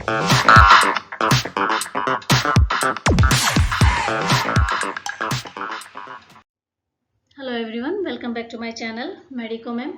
Hello everyone, welcome back to my channel medico ma'am.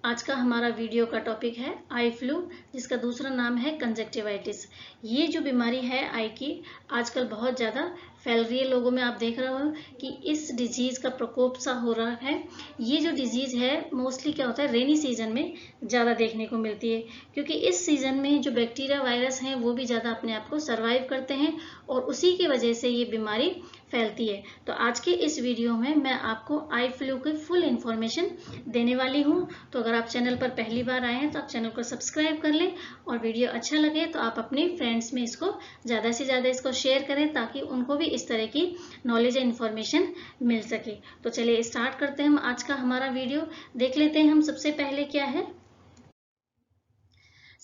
आज का हमारा वीडियो का टॉपिक है आई फ्लू, जिसका दूसरा नाम है कंजक्टिवाइटिस। ये जो बीमारी है आई की, आजकल बहुत ज़्यादा फैल रही है लोगों में। आप देख रहे हो कि इस डिजीज़ का प्रकोप सा हो रहा है। ये जो डिजीज़ है मोस्टली क्या होता है, रेनी सीजन में ज़्यादा देखने को मिलती है, क्योंकि इस सीजन में जो बैक्टीरिया वायरस हैं वो भी ज़्यादा अपने आप को सर्वाइव करते हैं और उसी की वजह से ये बीमारी फैलती है। तो आज के इस वीडियो में मैं आपको आई फ्लू की फुल इंफॉर्मेशन देने वाली हूँ। तो अगर आप चैनल पर पहली बार आए हैं तो आप चैनल को सब्सक्राइब कर लें, और वीडियो अच्छा लगे तो आप अपने फ्रेंड्स में इसको ज़्यादा से ज़्यादा इसको शेयर करें, ताकि उनको भी इस तरह की नॉलेज एंड इन्फॉर्मेशन मिल सके। तो चलिए स्टार्ट करते हैं हम आज का हमारा वीडियो। देख लेते हैं हम सबसे पहले क्या है।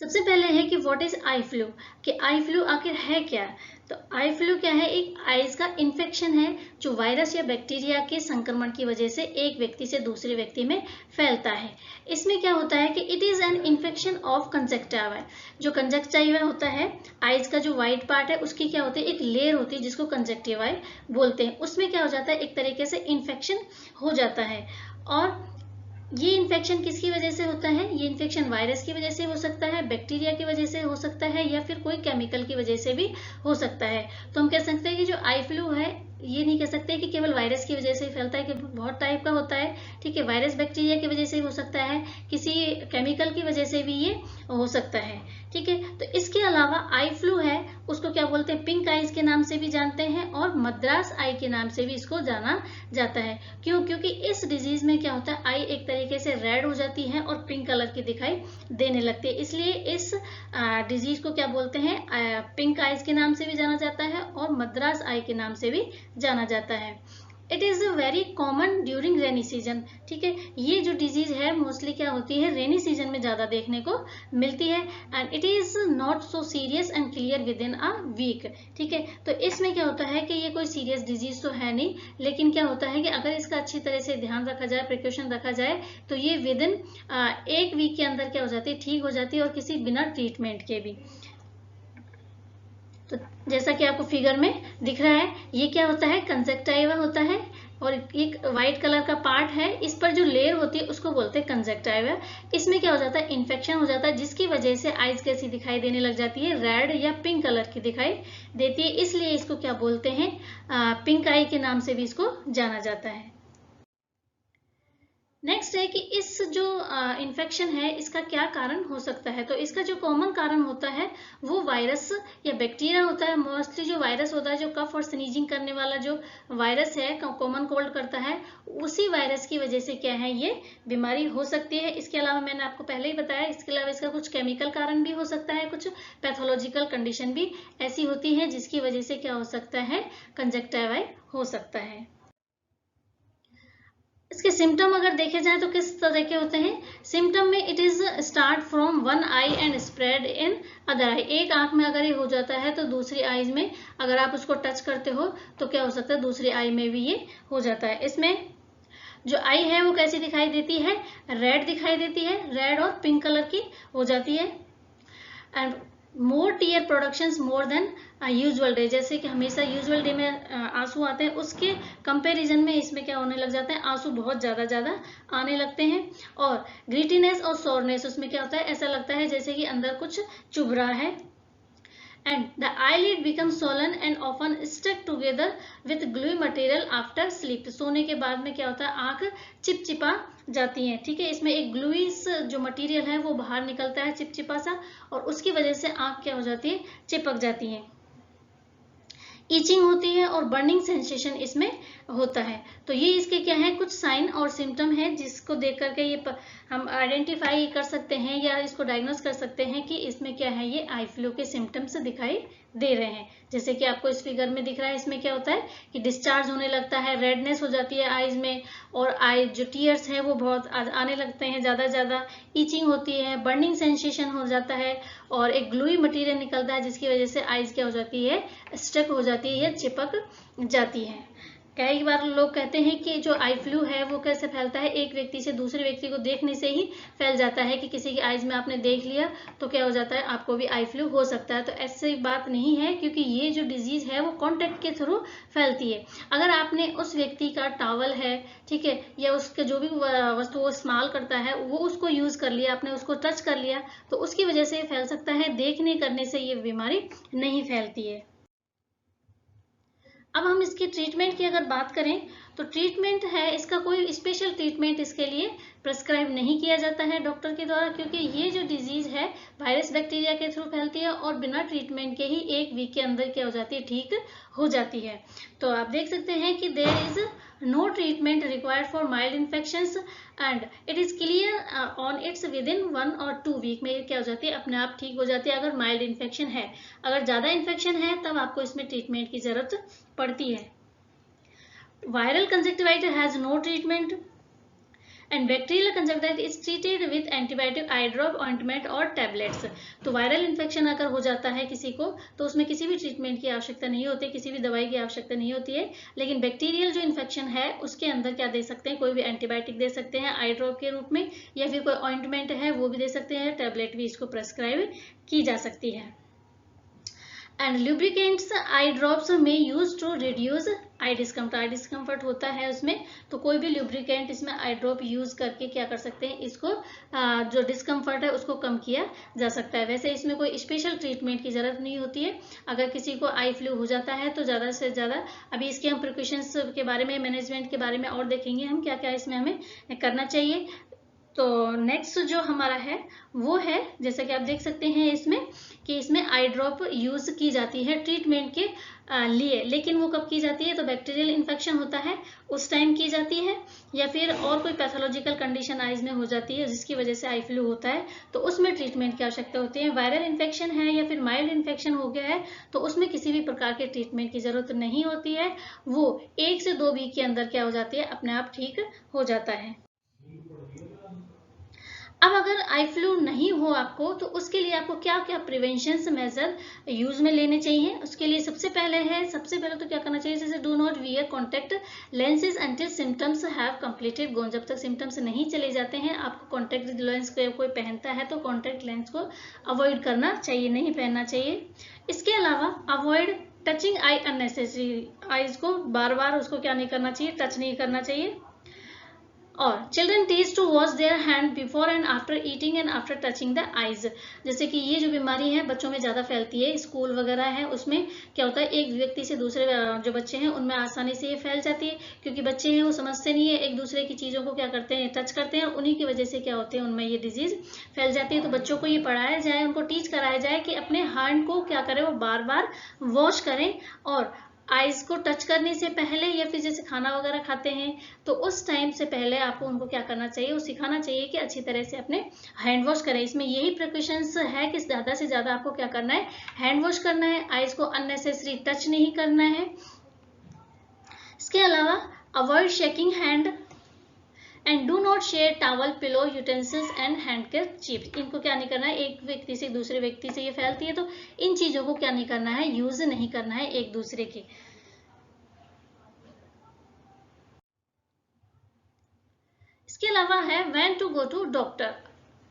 सबसे पहले है कि व्हाट इज आई फ्लू, कि आई फ्लू आखिर है क्या। तो आई फ्लू क्या है, एक आइज का इन्फेक्शन है जो वायरस या बैक्टीरिया के संक्रमण की वजह से एक व्यक्ति से दूसरे व्यक्ति में फैलता है। इसमें क्या होता है कि it is an infection of conjunctiva. जो कंजक्टिवा होता है, आइज का जो व्हाइट पार्ट है उसकी क्या होती है, एक लेयर होती है जिसको कंजक्टिवा बोलते हैं। उसमें क्या हो जाता है, एक तरीके से इन्फेक्शन हो जाता है। और ये इन्फेक्शन किसकी वजह से होता है, ये इन्फेक्शन वायरस की वजह से हो सकता है, बैक्टीरिया की वजह से हो सकता है, या फिर कोई केमिकल की वजह से भी हो सकता है। तो हम कह सकते हैं कि जो आई फ्लू है, ये नहीं कह सकते कि केवल वायरस की वजह से ही फैलता है, कि बहुत टाइप का होता है। ठीक है, वायरस बैक्टीरिया की वजह से हो सकता है, किसी केमिकल की वजह से भी ये हो सकता है। ठीक है, तो इसके अलावा आई फ्लू है उसको क्या बोलते हैं, पिंक आइज के नाम से भी जानते हैं, और मद्रास आई के नाम से भी इसको जाना जाता है। क्यों, क्योंकि इस डिजीज में क्या होता है, आई एक तरीके से रेड हो जाती है और पिंक कलर की दिखाई देने लगती है। इसलिए इस डिजीज को क्या बोलते हैं, पिंक आइज के नाम से भी जाना जाता है और मद्रास आई के नाम से भी जाना जाता है। It is very common during rainy season. ठीक है, ये जो डिजीज है मोस्टली क्या होती है, रेनी सीजन में ज्यादा देखने को मिलती है। And it is not so serious and clear within a week. ठीक है, तो इसमें क्या होता है कि ये कोई सीरियस डिजीज तो है नहीं, लेकिन क्या होता है कि अगर इसका अच्छी तरह से ध्यान रखा जाए, प्रिकॉशन रखा जाए, तो ये विद इन एक वीक के अंदर क्या हो जाती है, ठीक हो जाती है, और किसी बिना ट्रीटमेंट के भी। तो जैसा कि आपको फिगर में दिख रहा है, ये क्या होता है, कंजक्टिवा होता है, और एक व्हाइट कलर का पार्ट है, इस पर जो लेयर होती है उसको बोलते हैं कंजक्टिवा। इसमें क्या हो जाता है, इन्फेक्शन हो जाता है, जिसकी वजह से आइज कैसी दिखाई देने लग जाती है, रेड या पिंक कलर की दिखाई देती है। इसलिए इसको क्या बोलते हैं, पिंक आई के नाम से भी इसको जाना जाता है। नेक्स्ट है कि इस जो इन्फेक्शन है इसका क्या कारण हो सकता है। तो इसका जो कॉमन कारण होता है वो वायरस या बैक्टीरिया होता है। मोस्टली जो वायरस होता है, जो कफ और स्नीजिंग करने वाला जो वायरस है, कॉमन कोल्ड करता है, उसी वायरस की वजह से क्या है, ये बीमारी हो सकती है। इसके अलावा मैंने आपको पहले ही बताया, इसके अलावा इसका कुछ केमिकल कारण भी हो सकता है, कुछ पैथोलॉजिकल कंडीशन भी ऐसी होती है जिसकी वजह से क्या हो सकता है, कंजक्टिवा हो सकता है। इसके सिम्टम अगर देखे जाए तो किस तरह के होते हैं। सिम्टम में it is start from one I and spread in other I. एक आंख में अगर ये हो जाता है तो दूसरी आईज में अगर आप उसको टच करते हो तो क्या हो सकता है, दूसरी आई में भी ये हो जाता है। इसमें जो आई है वो कैसी दिखाई देती है, रेड दिखाई देती है, रेड और पिंक कलर की हो जाती है। And more tear productions more than usual day, जैसे कि हमेशा यूजुअल डे में आंसू आते हैं, उसके कंपैरिजन में इसमें क्या होने लग जाता है, आंसू बहुत ज्यादा आने लगते हैं। और ग्रीटीनेस और सोरनेस, उसमें क्या होता है, ऐसा लगता है जैसे कि अंदर कुछ चुभ रहा है। And the eyelid becomes swollen and often stuck together with gluey material after sleep। सोने के बाद में क्या होता है, आंख चिपचिपा जाती है। ठीक है, इसमें एक ग्लूइस जो मटेरियल है वो बाहर निकलता है, चिपचिपा सा, और उसकी वजह से आंख क्या हो जाती है, चिपक जाती है। ईचिंग होती है और बर्निंग सेंसेशन इसमें होता है। तो ये इसके क्या है, कुछ साइन और सिम्टम है जिसको देख करके ये हम आइडेंटिफाई कर सकते हैं या इसको डायग्नोस कर सकते हैं कि इसमें क्या है, ये आई फ्लू के सिम्टम्स दिखाई दे रहे हैं। जैसे कि आपको इस फिगर में दिख रहा है, इसमें क्या होता है कि डिस्चार्ज होने लगता है, रेडनेस हो जाती है आईज में, और आई जो टीयर्स हैं वो बहुत आने लगते हैं ज्यादा, ईचिंग होती है, बर्निंग सेंसेशन हो जाता है, और एक ग्लूई मटेरियल निकलता है जिसकी वजह से आईज क्या हो जाती है, स्टक हो जाती है या चिपक जाती है। कई बार लोग कहते हैं कि जो आई फ्लू है वो कैसे फैलता है, एक व्यक्ति से दूसरे व्यक्ति को देखने से ही फैल जाता है, कि किसी की आईज में आपने देख लिया तो क्या हो जाता है, आपको भी आई फ्लू हो सकता है। तो ऐसी बात नहीं है, क्योंकि ये जो डिजीज है वो कॉन्टेक्ट के थ्रू फैलती है। अगर आपने उस व्यक्ति का टॉवल है, ठीक है, या उसके जो भी वस्तु वो इस्तेमाल करता है वो उसको यूज कर लिया, आपने उसको टच कर लिया, तो उसकी वजह से फैल सकता है। देखने करने से ये बीमारी नहीं फैलती है। अब हम इसकी ट्रीटमेंट की अगर बात करें तो ट्रीटमेंट है, इसका कोई स्पेशल ट्रीटमेंट इसके लिए प्रेस्क्राइब नहीं किया जाता है डॉक्टर के द्वारा, क्योंकि ये जो डिजीज है वायरस बैक्टीरिया के थ्रू फैलती है और बिना ट्रीटमेंट के ही 1 वीक के अंदर क्या हो जाती है, ठीक हो जाती है। तो आप देख सकते हैं कि there is no treatment required for mild infections and it is clear on its within 1 और 2 वीक में क्या हो जाती है, अपने आप ठीक हो जाती है अगर माइल्ड इन्फेक्शन है। अगर ज्यादा इन्फेक्शन है तब आपको इसमें ट्रीटमेंट की जरूरत पड़ती है। Viral conjunctivitis has no treatment and bacterial conjunctivitis is treated with antibiotic eye drop, ointment और टैबलेट्स। तो वायरल इन्फेक्शन अगर हो जाता है किसी को तो उसमें किसी भी ट्रीटमेंट की आवश्यकता नहीं होती, किसी भी दवाई की आवश्यकता नहीं होती है। लेकिन बैक्टीरियल जो इन्फेक्शन है उसके अंदर क्या दे सकते हैं, कोई भी एंटीबायोटिक दे सकते हैं आई ड्रॉप के रूप में, या फिर कोई ऑइंटमेंट है वो भी दे सकते हैं, टैबलेट भी इसको प्रेस्क्राइब की जा सकती है। एंड लुब्रिकेंट्स आई ड्रॉप्स में use to reduce eye discomfort होता है उसमें, तो कोई भी लुब्रिकेंट इसमें आई ड्रॉप यूज करके क्या कर सकते हैं, इसको जो डिस्कम्फर्ट है उसको कम किया जा सकता है। वैसे इसमें कोई स्पेशल ट्रीटमेंट की जरूरत नहीं होती है। अगर किसी को आई फ्लू हो जाता है तो ज़्यादा से ज़्यादा, अभी इसके हम प्रिकॉशंस के बारे में, मैनेजमेंट के बारे में और देखेंगे हम क्या क्या इसमें हमें करना चाहिए। तो नेक्स्ट जो हमारा है वो है, जैसा कि आप देख सकते हैं इसमें कि इसमें आई ड्रॉप यूज की जाती है ट्रीटमेंट के लिए, लेकिन वो कब की जाती है, तो बैक्टीरियल इन्फेक्शन होता है उस टाइम की जाती है, या फिर और कोई पैथोलॉजिकल कंडीशन आइज में हो जाती है जिसकी वजह से आई फ्लू होता है तो उसमें ट्रीटमेंट की आवश्यकता होती है। वायरल इन्फेक्शन है या फिर माइल्ड इन्फेक्शन हो गया है तो उसमें किसी भी प्रकार के ट्रीटमेंट की जरूरत नहीं होती है, वो 1 से 2 वीक के अंदर क्या हो जाती है, अपने आप ठीक हो जाता है। अब अगर आई फ्लू नहीं हो आपको तो उसके लिए आपको क्या क्या प्रिवेंशन मेजर यूज में लेने चाहिए, उसके लिए सबसे पहले तो क्या करना चाहिए, जैसे do not wear contact lenses until symptoms have completed gone. जब तक सिम्टम्स नहीं चले जाते हैं आपको कॉन्टेक्ट लेंस कोई पहनता है तो कॉन्टेक्ट लेंस को अवॉइड करना चाहिए, नहीं पहनना चाहिए। इसके अलावा अवॉइड टचिंग आई अननेसेसरी, आईज को बार बार उसको क्या नहीं करना चाहिए, टच नहीं करना चाहिए। और children teach to wash their hand before and after eating and after touching the eyes. जैसे कि ये जो बीमारी है बच्चों में ज्यादा फैलती है, स्कूल वगैरह है उसमें क्या होता है, एक व्यक्ति से दूसरे जो बच्चे हैं उनमें आसानी से ये फैल जाती है, क्योंकि बच्चे हैं वो समझते नहीं है, एक दूसरे की चीजों को क्या करते हैं, टच करते हैं, उन्हीं की वजह से क्या होते हैं, उनमें ये डिजीज फैल जाती है। तो बच्चों को ये पढ़ाया जाए, उनको टीच कराया जाए कि अपने हैंड को क्या करें, वो बार बार वॉश करें, और आइज को टच करने से पहले या फिर जैसे खाना वगैरह खाते हैं तो उस टाइम से पहले आपको उनको क्या करना चाहिए, वो सिखाना चाहिए कि अच्छी तरह से अपने हैंड वॉश करें। इसमें यही प्रिकॉशंस है कि ज्यादा से ज्यादा आपको क्या करना है, हैंड वॉश करना है, आइज को अननेसेसरी टच नहीं करना है। इसके अलावा avoid shaking hand and do not share towel, pillow, utensils and handkerchief. इनको क्या नहीं करना है, एक व्यक्ति से दूसरे व्यक्ति से ये फैलती है तो इन चीजों को क्या नहीं करना है, यूज नहीं करना है एक दूसरे की। इसके अलावा है when to go to doctor.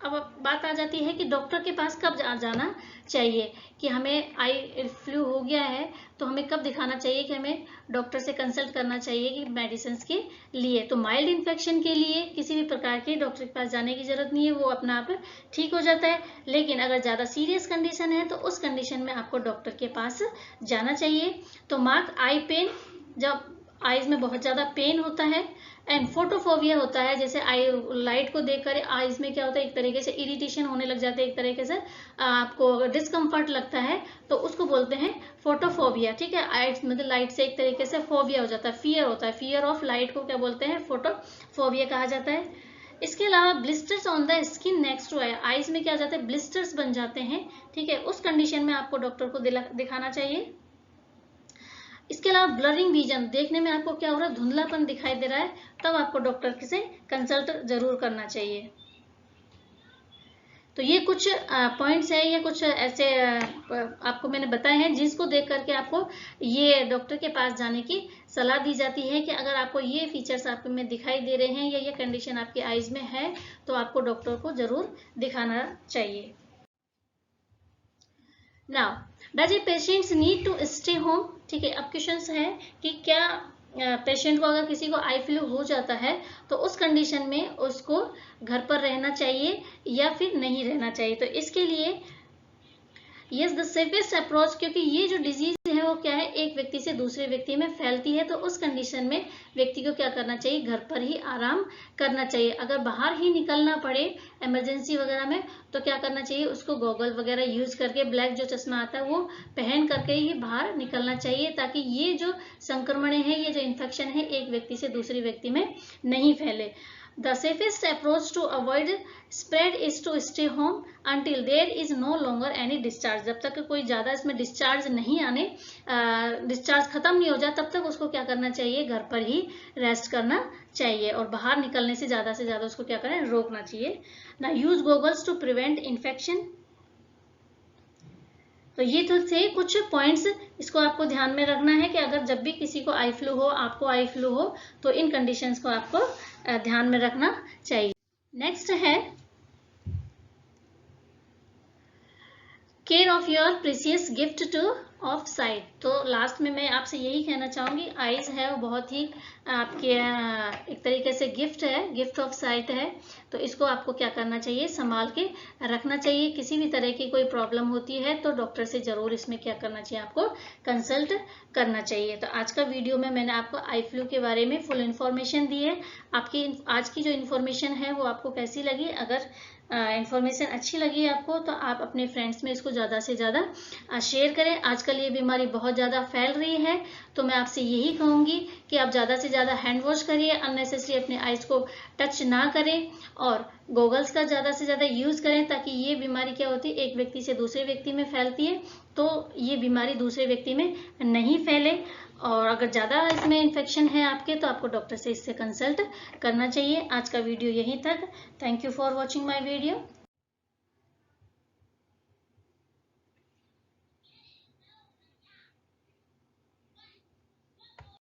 अब बात आ जाती है कि डॉक्टर के पास कब जाना चाहिए, कि हमें आई फ्लू हो गया है तो हमें कब दिखाना चाहिए, कि हमें डॉक्टर से कंसल्ट करना चाहिए कि मेडिसिन के लिए। तो माइल्ड इन्फेक्शन के लिए किसी भी प्रकार के डॉक्टर के पास जाने की जरूरत नहीं है, वो अपना आप ठीक हो जाता है। लेकिन अगर ज्यादा सीरियस कंडीशन है तो उस कंडीशन में आपको डॉक्टर के पास जाना चाहिए। तो मार्क आई पेन, जब आईज में बहुत ज्यादा पेन होता है, एंड फोटोफोबिया होता है, जैसे आई लाइट को देखकर आईज में क्या होता है, एक तरीके से इरिटेशन होने लग जाते हैं, एक तरीके से आपको डिस्कम्फर्ट लगता है तो उसको बोलते हैं फोटोफोबिया। ठीक है, आइज मतलब लाइट से एक तरीके से फोबिया हो जाता है, फियर होता है, फियर ऑफ लाइट को क्या बोलते हैं, फोटोफोबिया कहा जाता है। इसके अलावा blisters on the skin next to eye, eyes में क्या हो जाता है, ब्लिस्टर्स बन जाते हैं। ठीक है, उस कंडीशन में आपको डॉक्टर को दिखाना चाहिए। इसके अलावा ब्लरिंग विजन, देखने में आपको क्या हो रहा है, धुंधलापन दिखाई दे रहा है, तब आपको डॉक्टर से कंसल्ट जरूर करना चाहिए। तो ये कुछ पॉइंट्स हैं, ये कुछ ऐसे आपको मैंने बताए हैं जिसको देख करके आपको ये डॉक्टर के पास जाने की सलाह दी जाती है कि अगर आपको ये फीचर्स आपको में दिखाई दे रहे हैं या ये कंडीशन आपकी आईज में है तो आपको डॉक्टर को जरूर दिखाना चाहिए। Now does a patients need to stay home? ठीक है, अब क्वेश्चन है कि क्या पेशेंट को अगर किसी को आई फ्लू हो जाता है तो उस कंडीशन में उसको घर पर रहना चाहिए या फिर नहीं रहना चाहिए। तो इसके लिए यस द सेफेस्ट अप्रोच, क्योंकि ये जो डिजीज है वो क्या है, एक व्यक्ति से दूसरे व्यक्ति में फैलती है, तो उस कंडीशन में व्यक्ति को क्या करना चाहिए, घर पर ही आराम करना चाहिए। अगर बाहर ही निकलना पड़े इमरजेंसी वगैरह में तो क्या करना चाहिए, उसको गॉगल वगैरह यूज करके, ब्लैक जो चश्मा आता है वो पहन करके ही बाहर निकलना चाहिए, ताकि ये जो संक्रमण है, ये जो इन्फेक्शन है, एक व्यक्ति से दूसरे व्यक्ति में नहीं फैले। The safest approach to avoid spread is to stay home until there is no longer any discharge। जब तक कोई ज़्यादा इसमें डिस्चार्ज नहीं आने, डिस्चार्ज खत्म नहीं हो जाए, तब तक उसको क्या करना चाहिए, घर पर ही रेस्ट करना चाहिए और बाहर निकलने से ज़्यादा उसको क्या करें, रोकना चाहिए ना। Use goggles to prevent infection. तो ये तो थे कुछ पॉइंट्स, इसको आपको ध्यान में रखना है कि अगर जब भी किसी को आई फ्लू हो, आपको आई फ्लू हो, तो इन कंडीशंस को आपको ध्यान में रखना चाहिए। नेक्स्ट है care of your precious gift two of site. तो लास्ट में मैं आपसे यही कहना चाहूंगी, आईज है वो बहुत ही आपके एक तरीके से गिफ्ट है, गिफ्ट ऑफ साइट है, तो इसको आपको क्या करना चाहिए, संभाल के रखना चाहिए। किसी भी तरह की कोई प्रॉब्लम होती है तो डॉक्टर से जरूर इसमें क्या करना चाहिए, आपको कंसल्ट करना चाहिए। तो आज का वीडियो में मैंने आपको आई फ्लू के बारे में फुल इन्फॉर्मेशन दी है। आपकी आज की जो इन्फॉर्मेशन है वो आपको कैसी लगी? अगर इन्फॉर्मेशन अच्छी लगी आपको तो आप अपने फ्रेंड्स में इसको ज़्यादा से ज़्यादा शेयर करें। आजकल ये बीमारी बहुत ज़्यादा फैल रही है, तो मैं आपसे यही कहूँगी कि आप ज़्यादा से ज़्यादा हैंड वॉश करिए, अननेसेसरी अपने आइज़ को टच ना करें और गॉगल्स का ज़्यादा से ज़्यादा यूज़ करें, ताकि ये बीमारी क्या होती है, एक व्यक्ति से दूसरे व्यक्ति में फैलती है, तो ये बीमारी दूसरे व्यक्ति में नहीं फैले। और अगर ज़्यादा इसमें इन्फेक्शन है आपके तो आपको डॉक्टर से इससे कंसल्ट करना चाहिए। आज का वीडियो यहीं तक। Thank you for watching my video.